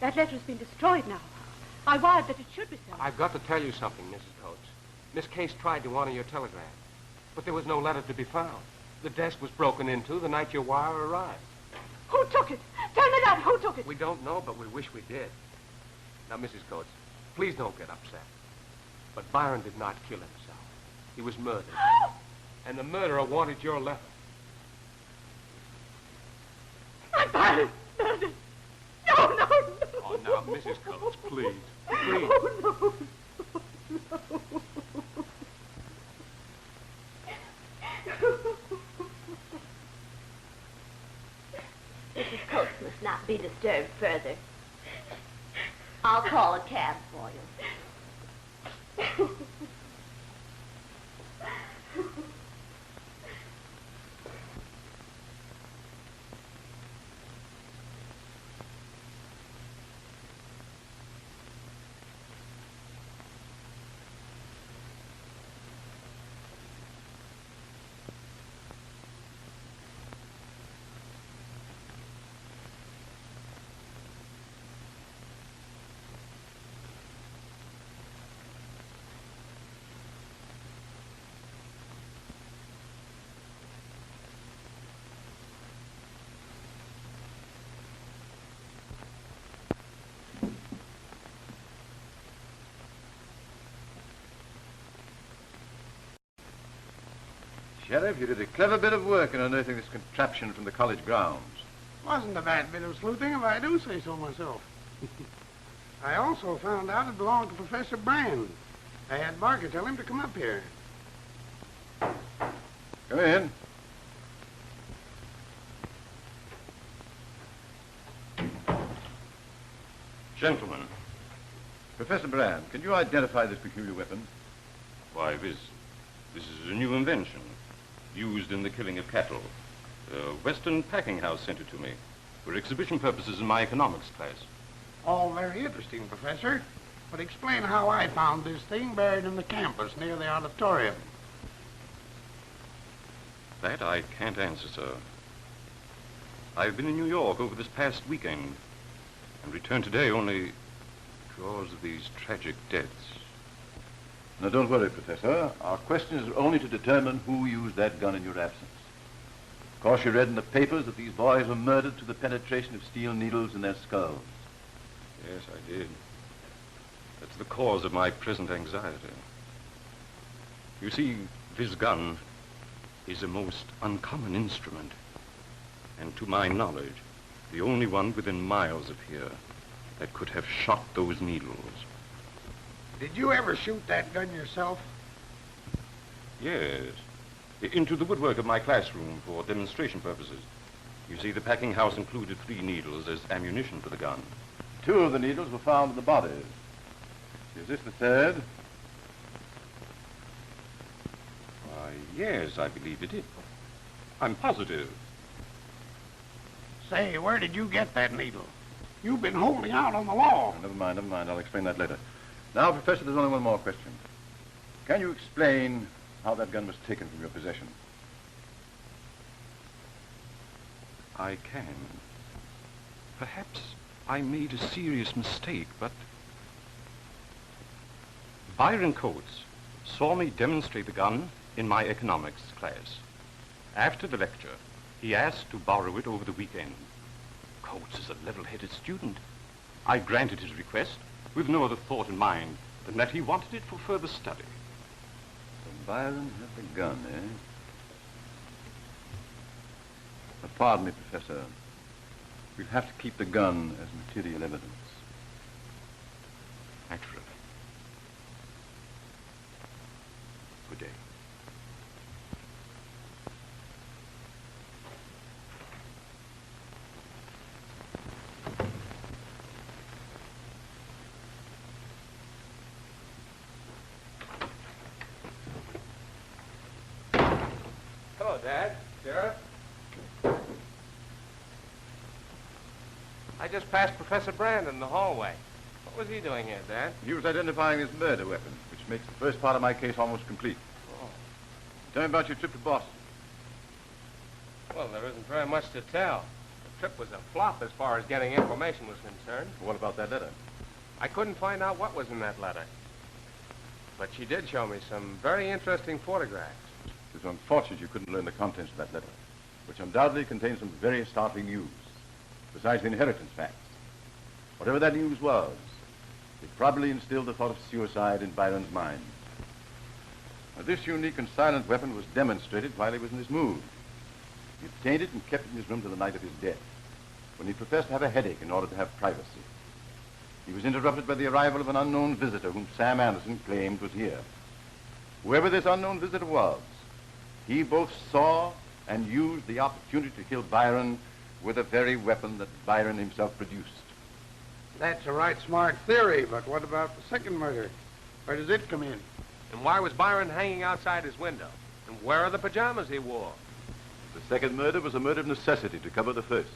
That letter's been destroyed now. I wired that it should be so. I've got to tell you something, Mrs. Coates. Miss Case tried to honor your telegram, but there was no letter to be found. The desk was broken into the night your wire arrived. Who took it? Tell me that. Who took it? We don't know, but we wish we did. Now, Mrs. Coates, please don't get upset. But Byron did not kill himself. He was murdered. And the murderer wanted your letter. My Byron murdered. No, no, no. Oh, now, Mrs. Coates, please. Please. Oh, no, Mrs. Coates must not be disturbed further. I'll call a cab for you. Sheriff, you did a clever bit of work in unearthing this contraption from the college grounds. Wasn't a bad bit of sleuthing, if I do say so myself. I also found out it belonged to Professor Brand. I had Barker tell him to come up here. Come in. Gentlemen. Professor Brand, can you identify this peculiar weapon? Why, this is a new invention, used in the killing of cattle. A Western packing house sent it to me for exhibition purposes in my economics class. All very interesting, Professor. But explain how I found this thing buried in the campus near the auditorium. That I can't answer, sir. I've been in New York over this past weekend and returned today only because of these tragic deaths. Now, don't worry, Professor. Our question is only to determine who used that gun in your absence. Of course, you read in the papers that these boys were murdered through the penetration of steel needles in their skulls. Yes, I did. That's the cause of my present anxiety. You see, this gun is a most uncommon instrument. And to my knowledge, the only one within miles of here that could have shot those needles. Did you ever shoot that gun yourself? Yes. Into the woodwork of my classroom for demonstration purposes. You see, the packing house included 3 needles as ammunition for the gun. 2 of the needles were found in the bodies. Is this the 3rd? Why, yes, I believe it is. I'm positive. Say, where did you get that needle? You've been holding out on the law. Never mind. I'll explain that later. Now, Professor, there's only one more question. Can you explain how that gun was taken from your possession? I can. Perhaps I made a serious mistake, but Byron Coates saw me demonstrate the gun in my economics class. After the lecture, he asked to borrow it over the weekend. Coates is a level-headed student. I granted his request with no other thought in mind than that he wanted it for further study. So Byron had the gun, eh? Pardon me, Professor. We'll have to keep the gun as material evidence. Naturally. Good day. Hello, Dad. Sheriff. I just passed Professor Brand in the hallway. What was he doing here, Dad? He was identifying his murder weapon, which makes the first part of my case almost complete. Oh. Tell me about your trip to Boston. Well, there isn't very much to tell. The trip was a flop as far as getting information was concerned. What about that letter? I couldn't find out what was in that letter. But she did show me some very interesting photographs. It's unfortunate you couldn't learn the contents of that letter, which undoubtedly contains some very startling news, besides the inheritance facts. Whatever that news was, it probably instilled the thought of suicide in Byron's mind. Now, this unique and silent weapon was demonstrated while he was in this mood. He obtained it and kept it in his room till the night of his death, when he professed to have a headache in order to have privacy. He was interrupted by the arrival of an unknown visitor whom Sam Anderson claimed was here. Whoever this unknown visitor was, he both saw and used the opportunity to kill Byron with the very weapon that Byron himself produced. That's a right smart theory, but what about the second murder? Where does it come in? And why was Byron hanging outside his window? And where are the pajamas he wore? The second murder was a murder of necessity to cover the first.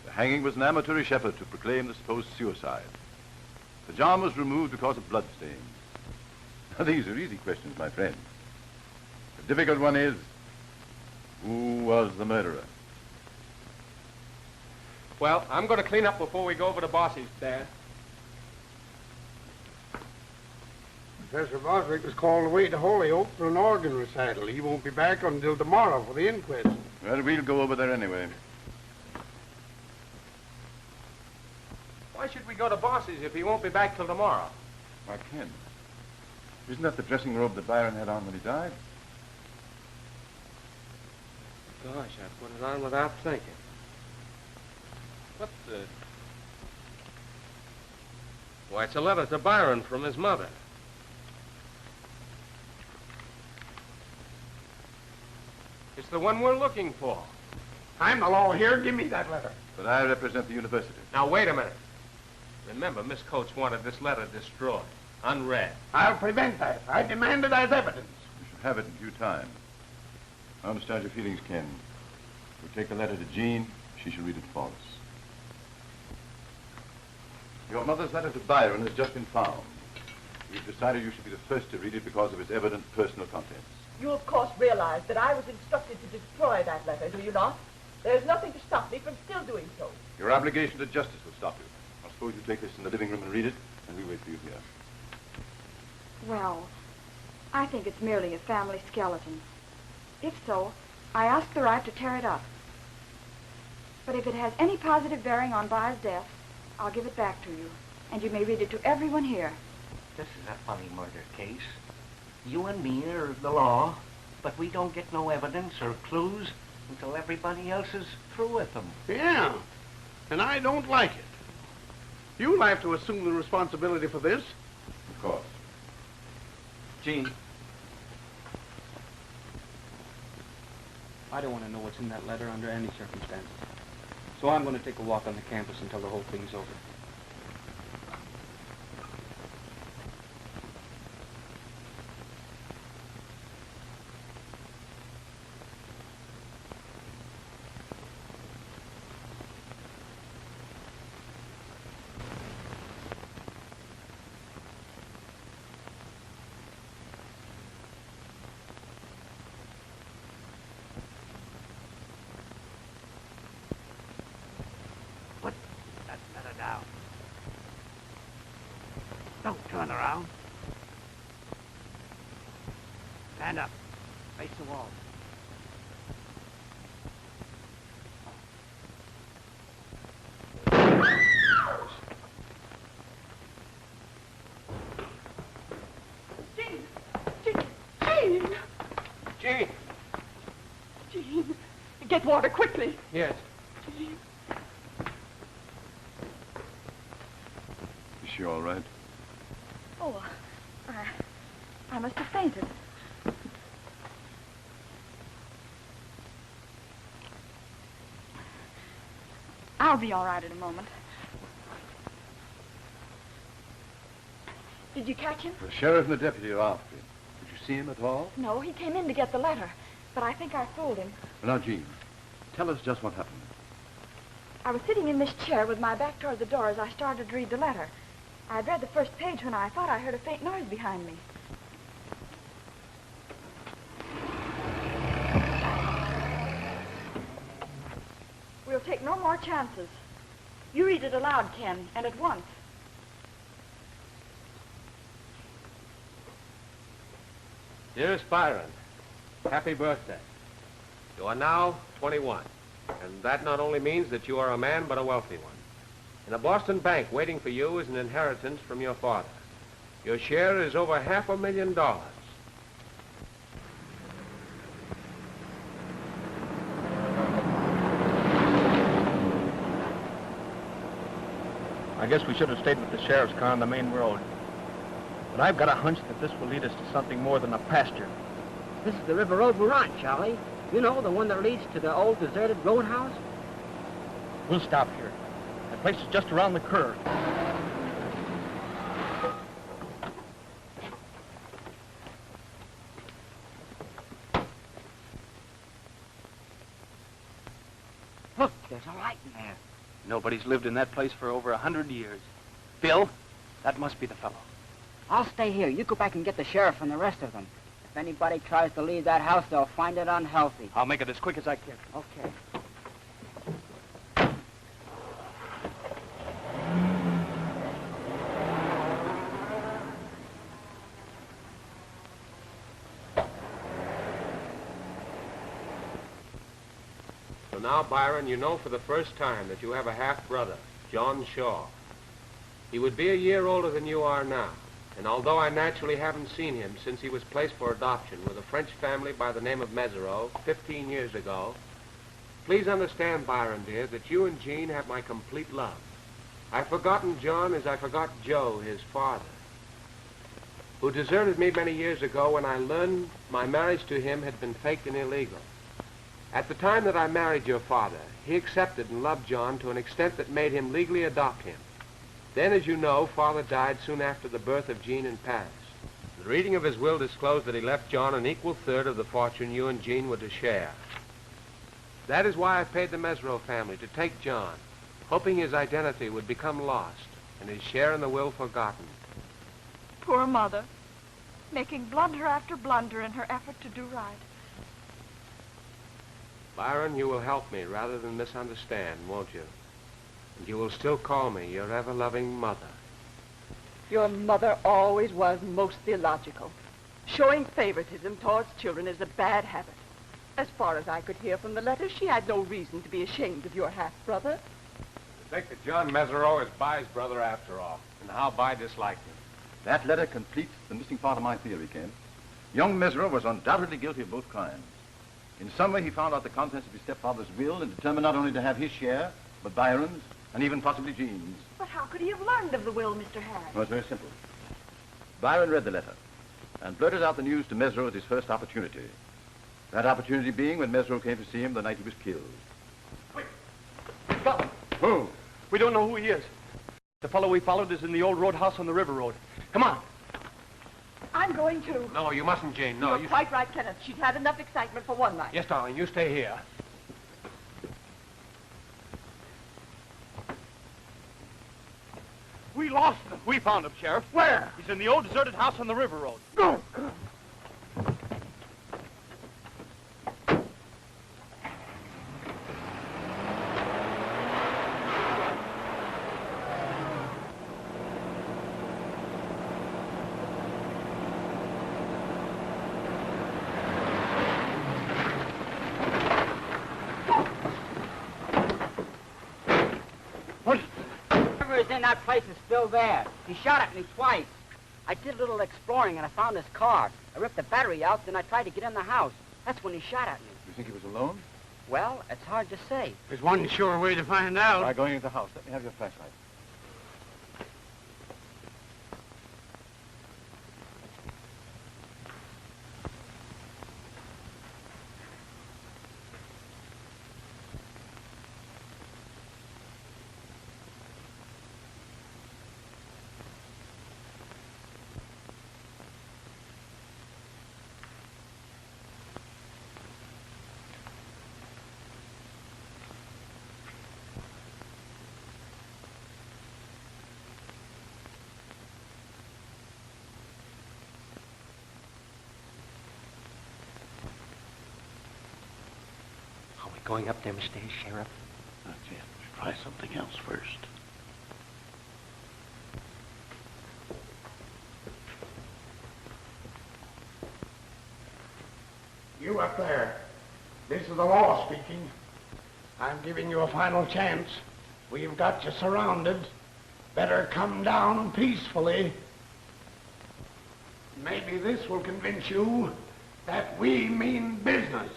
The hanging was an amateurish effort to proclaim the supposed suicide. The pajamas was removed because of bloodstains. Now, these are easy questions, my friend. The difficult one is, who was the murderer? Well, I'm going to clean up before we go over to Bossy's, Dad. Professor Boswick was called away to Holyoke for an organ recital. He won't be back until tomorrow for the inquest. Well, we'll go over there anyway. Why should we go to Bossy's if he won't be back till tomorrow? Why, Ken, isn't that the dressing robe that Byron had on when he died? Gosh, I put it on without thinking. What the... Why, it's a letter to Byron from his mother. It's the one we're looking for. I'm the law here. Give me that letter. But I represent the university. Now, wait a minute. Remember, Miss Coates wanted this letter destroyed, unread. I'll prevent that. I demand it as evidence. You should have it in due time. I understand your feelings, Ken. We'll take the letter to Jean. She shall read it for us. Your mother's letter to Byron has just been found. We've decided you should be the first to read it because of its evident personal contents. You, of course, realize that I was instructed to destroy that letter, do you not? There's nothing to stop me from still doing so. Your obligation to justice will stop you. I suppose you take this in the living room and read it, and we wait for you here. Well, I think it's merely a family skeleton. If so, I ask the right to tear it up. But if it has any positive bearing on By's death, I'll give it back to you, and you may read it to everyone here. This is a funny murder case. You and me are the law, but we don't get no evidence or clues until everybody else is through with them. Yeah, and I don't like it. You'll have to assume the responsibility for this. Of course. Gene. I don't want to know what's in that letter under any circumstances. So I'm going to take a walk on the campus until the whole thing's over. Don't turn around. Stand up. Face the wall. Gene! Gene! Get water quickly! Yes. Gene! Is she all right? Oh, I must have fainted. I'll be all right in a moment. Did you catch him? The sheriff and the deputy are after him. Did you see him at all? No, he came in to get the letter, but I think I fooled him. Now, Jean, tell us just what happened. I was sitting in this chair with my back toward the door as I started to read the letter. I'd read the first page when I thought I heard a faint noise behind me. We'll take no more chances. You read it aloud, Ken, and at once. Dearest Byron, happy birthday. You are now 21, and that not only means that you are a man, but a wealthy one. In a Boston bank waiting for you is an inheritance from your father. Your share is over $500,000. I guess we should have stayed with the sheriff's car on the main road. But I've got a hunch that this will lead us to something more than a pasture. This is the river road we're on, Charlie. You know, the one that leads to the old deserted roadhouse? We'll stop here. The place is just around the curve. Look, there's a light in there. Nobody's lived in that place for over 100 years. Bill, that must be the fellow. I'll stay here. You go back and get the sheriff and the rest of them. If anybody tries to leave that house, they'll find it unhealthy. I'll make it as quick as I can. Okay. So now, Byron, you know for the first time that you have a half-brother, John Shaw. He would be a year older than you are now. And although I naturally haven't seen him since he was placed for adoption with a French family by the name of Mesereau 15 years ago, please understand, Byron, dear, that you and Jean have my complete love. I've forgotten John as I forgot Joe, his father, who deserted me many years ago when I learned my marriage to him had been faked and illegal. At the time that I married your father, he accepted and loved John to an extent that made him legally adopt him. Then, as you know, Father died soon after the birth of Jean in Paris. The reading of his will disclosed that he left John an equal third of the fortune you and Jean were to share. That is why I paid the Mesereau family to take John, hoping his identity would become lost and his share in the will forgotten. Poor Mother, making blunder after blunder in her effort to do right. Byron, you will help me rather than misunderstand, won't you? And you will still call me your ever-loving mother. Your mother always was most illogical. Showing favoritism towards children is a bad habit. As far as I could hear from the letter, she had no reason to be ashamed of your half-brother. To think that John Mesereau is By's brother after all, and how By disliked him. That letter completes the missing part of my theory, Ken. Young Mesereau was undoubtedly guilty of both crimes. In summer, he found out the contents of his stepfather's will and determined not only to have his share, but Byron's, and even possibly Jean's. But how could he have learned of the will, Mr. Harris? Well, it's very simple. Byron read the letter and blurted out the news to Mesro at his first opportunity. That opportunity being when Mesro came to see him the night he was killed. Got him. Who? We don't know who he is. The fellow we followed is in the old roadhouse on the river road. Come on. I'm going too. No, you mustn't, Jane. No, You're quite right, Kenneth. She's had enough excitement for one night. Yes, darling, you stay here. We lost him. We found him, Sheriff. Where? He's in the old deserted house on the river road. Go! In that place is still there. He shot at me twice. I did a little exploring and I found his car. I ripped the battery out, then I tried to get in the house. That's when he shot at me. You think he was alone? Well, it's hard to say. There's one sure way to find out. Try going into the house. Let me have your flashlight. Going up them stairs, Sheriff? Not yet. Try something else first. You up there. This is the law speaking. I'm giving you a final chance. We've got you surrounded. Better come down peacefully. Maybe this will convince you that we mean business.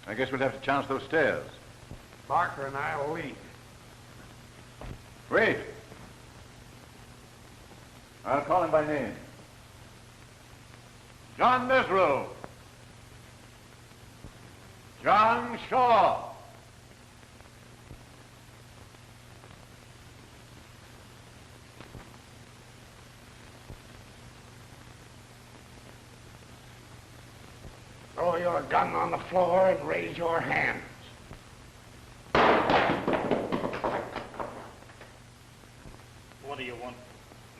I guess we'll have to chance those stairs. Barker and I will lead. Wait. I'll call him by name. John Mesro. John Shaw. Throw your gun on the floor and raise your hands. What do you want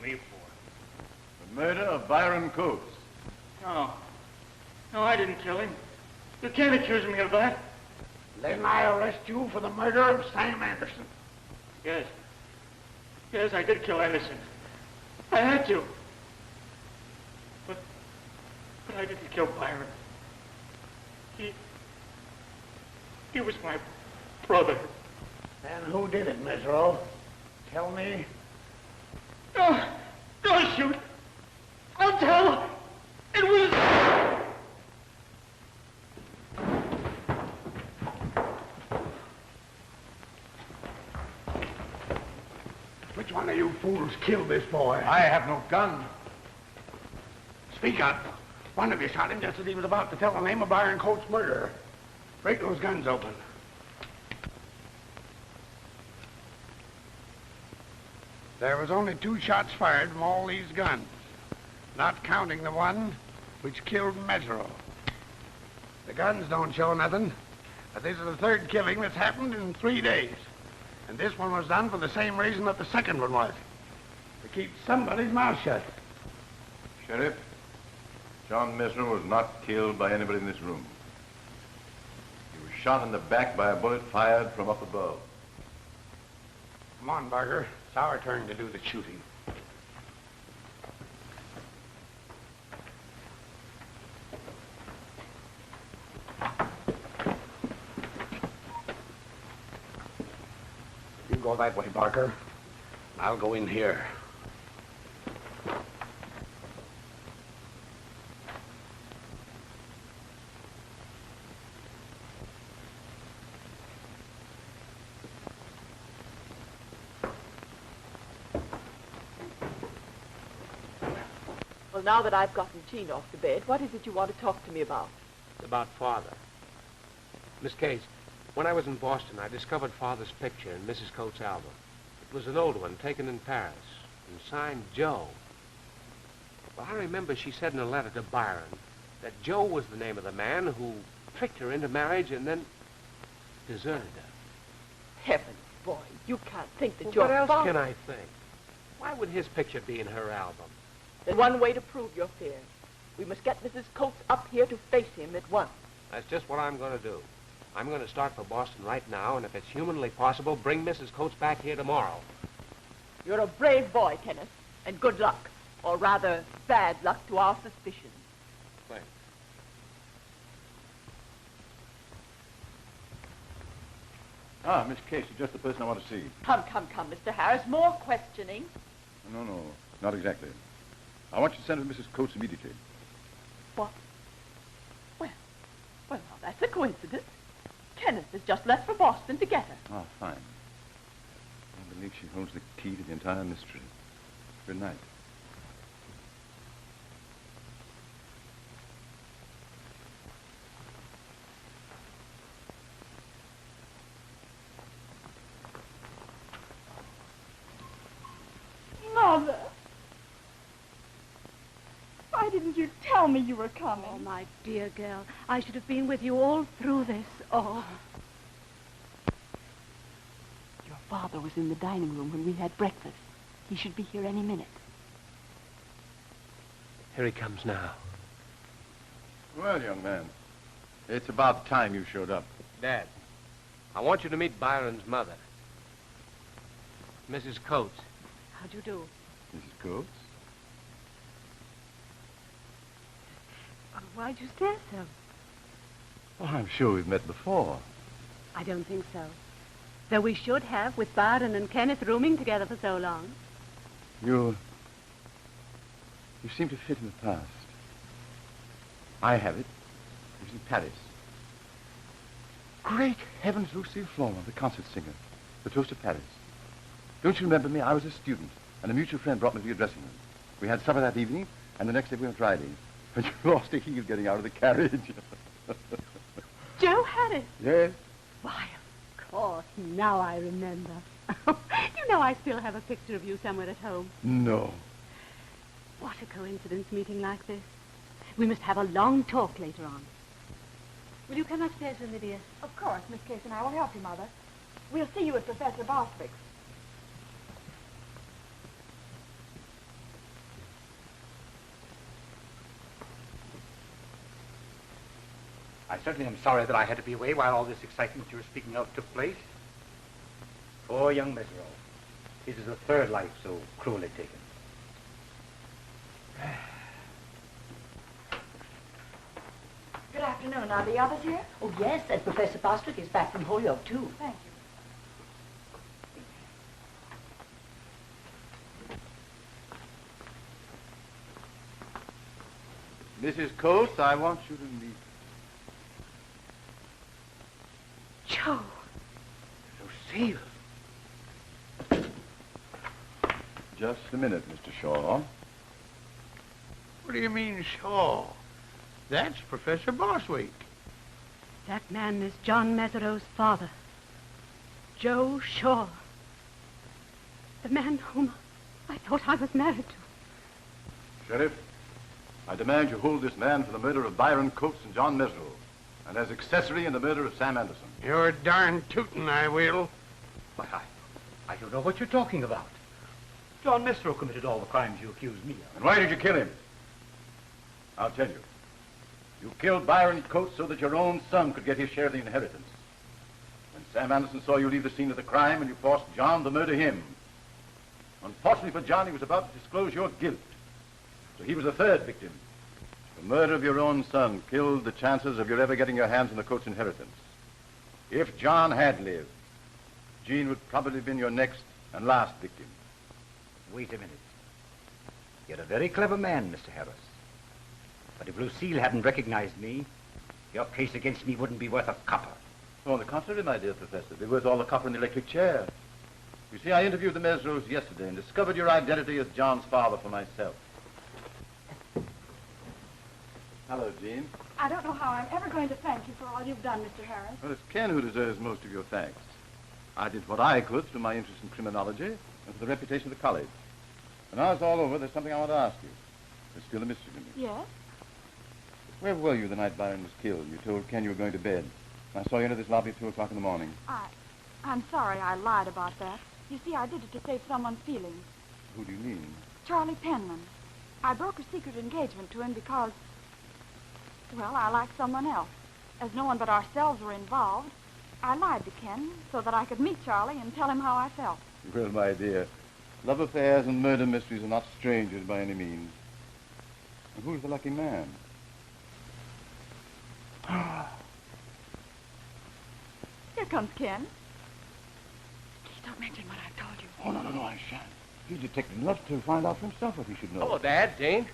me for? The murder of Byron Coates. No. No, I didn't kill him. You can't accuse me of that. Then I arrest you for the murder of Sam Anderson. Yes. Yes, I did kill Anderson. I had to. But I didn't kill Byron. He was my brother. And who did it, Mesro? Tell me. No, don't shoot. I'll tell. It was... Which one of you fools killed this boy? I have no gun. Speak up. One of you shot him just as he was about to tell the name of Byron Coates' murderer. Break those guns open. There was only 2 shots fired from all these guns, not counting the one which killed Mesro. The guns don't show nothing, but this is the 3rd killing that's happened in 3 days. And this one was done for the same reason that the second one was, to keep somebody's mouth shut. Sheriff, John Mesro was not killed by anybody in this room. He was shot in the back by a bullet fired from up above. Come on, Barker. It's our turn to do the shooting. You go that way, Barker. I'll go in here. Well, now that I've gotten Jean off to bed, what is it you want to talk to me about? About Father. Miss Case, when I was in Boston, I discovered Father's picture in Mrs. Coates' album. It was an old one, taken in Paris, and signed Joe. Well, I remember she said in a letter to Byron that Joe was the name of the man who tricked her into marriage and then deserted her. Heavens, boy, you can't think that Well, your what else father... can I think? Why would his picture be in her album? There's one way to prove your fear. We must get Mrs. Coates up here to face him at once. That's just what I'm going to do. I'm going to start for Boston right now, and if it's humanly possible, bring Mrs. Coates back here tomorrow. You're a brave boy, Kenneth, and good luck. Or rather, bad luck to our suspicions. Thanks. Ah, Miss Case, you're just the person I want to see. Come, Mr. Harris. More questioning. No, not exactly. I want you to send for Mrs. Coates immediately. What? Well, now that's a coincidence. Kenneth has just left for Boston to get her. Ah, fine. I believe she holds the key to the entire mystery. Good night. Mother! Why didn't you tell me you were coming? Oh, my dear girl, I should have been with you all through this. Oh. Your father was in the dining room when we had breakfast. He should be here any minute. Here he comes now. Well, young man, it's about time you showed up. Dad, I want you to meet Byron's mother, Mrs. Coates. How do you do? Mrs. Coates? Oh, why'd you stare so? Oh, I'm sure we've met before. I don't think so. Though we should have, with Byron and Kenneth rooming together for so long. You seem to fit in the past. I have it. It was in Paris. Great heavens, Lucille Florent, the concert singer. The Toast of Paris. Don't you remember me? I was a student, and a mutual friend brought me to your dressing room. We had supper that evening, and the next day we went riding. And you lost a heel getting out of the carriage. Joe Harris? Yes? Why, of course. Now I remember. You know I still have a picture of you somewhere at home. No. What a coincidence meeting like this. We must have a long talk later on. Will you come upstairs with me, dear? Of course, Miss Case and I will help you, Mother. We'll see you at Professor Bostwick's. I certainly am sorry that I had to be away while all this excitement you were speaking of took place. Poor young Mesero. His is the third life so cruelly taken. Good afternoon. Are the others here? Oh, yes, and Professor Bostwick is back from Holyoke, too. Thank you. Mrs. Coates, I want you to meet... Joe. Lucille. Just a minute, Mr. Shaw. What do you mean, Shaw? That's Professor Bostwick. That man is John Mesereau's father, Joe Shaw. The man whom I thought I was married to. Sheriff, I demand you hold this man for the murder of Byron Coates and John Mesereau, and as accessory in the murder of Sam Anderson. You're darn tootin', I will. Why, I don't know what you're talking about. John Mesereau committed all the crimes you accuse me of. And why did you kill him? I'll tell you. You killed Byron Coates so that your own son could get his share of the inheritance. When Sam Anderson saw you leave the scene of the crime, and you forced John to murder him. Unfortunately for John, he was about to disclose your guilt. So he was the third victim. The murder of your own son killed the chances of your ever getting your hands on the Coates' inheritance. If John had lived, Jean would probably have been your next and last victim. Wait a minute. You're a very clever man, Mr. Harris. But if Lucille hadn't recognized me, your case against me wouldn't be worth a copper. Oh, on the contrary, my dear Professor. It'd be worth all the copper in the electric chair. You see, I interviewed the Mesereaus yesterday and discovered your identity as John's father for myself. Hello, Jean. I don't know how I'm ever going to thank you for all you've done, Mr. Harris. Well, it's Ken who deserves most of your thanks. I did what I could through my interest in criminology and for the reputation of the college. And now it's all over, there's something I want to ask you. There's still a mystery to me. Yes? Where were you the night Byron was killed? You told Ken you were going to bed. I saw you enter this lobby at 2 o'clock in the morning. I'm sorry I lied about that. You see, I did it to save someone's feelings. Who do you mean? Charlie Penman. I broke a secret engagement to him because, well, I liked someone else. As no one but ourselves were involved, I lied to Ken so that I could meet Charlie and tell him how I felt. Well, my dear, love affairs and murder mysteries are not strangers by any means. And who's the lucky man? Here comes Ken. Please don't mention what I've told you. Oh, no, I shan't. He's detective enough to find out for himself what he should know. Hello, Dad, Jean.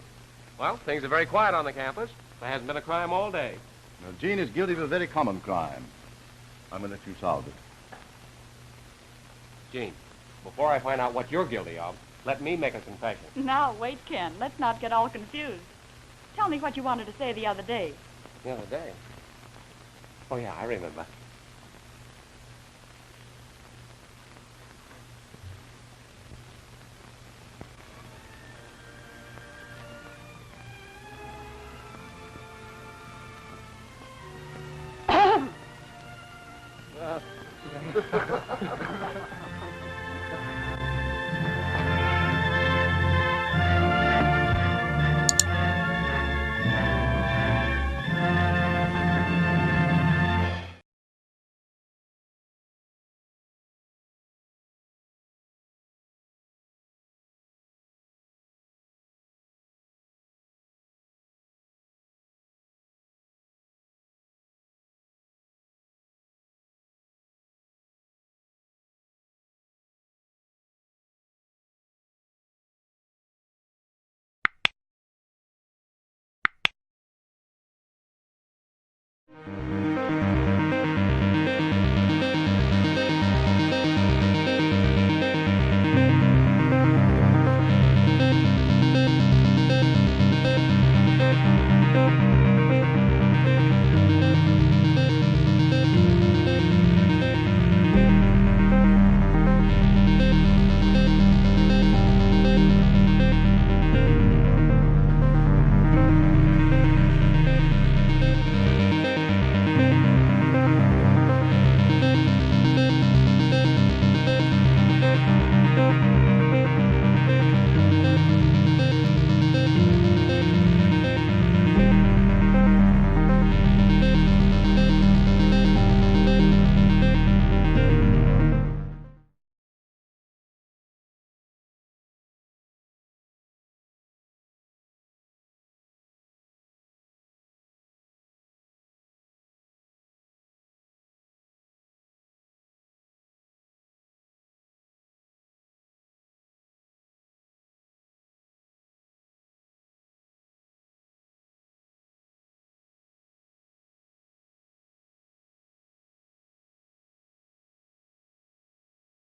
Well, things are very quiet on the campus. There hasn't been a crime all day. Now, Jean is guilty of a very common crime. I'm going to let you solve it. Jean, before I find out what you're guilty of, let me make a confession. Now, wait, Ken. Let's not get all confused. Tell me what you wanted to say the other day. The other day? Oh, yeah, I remember.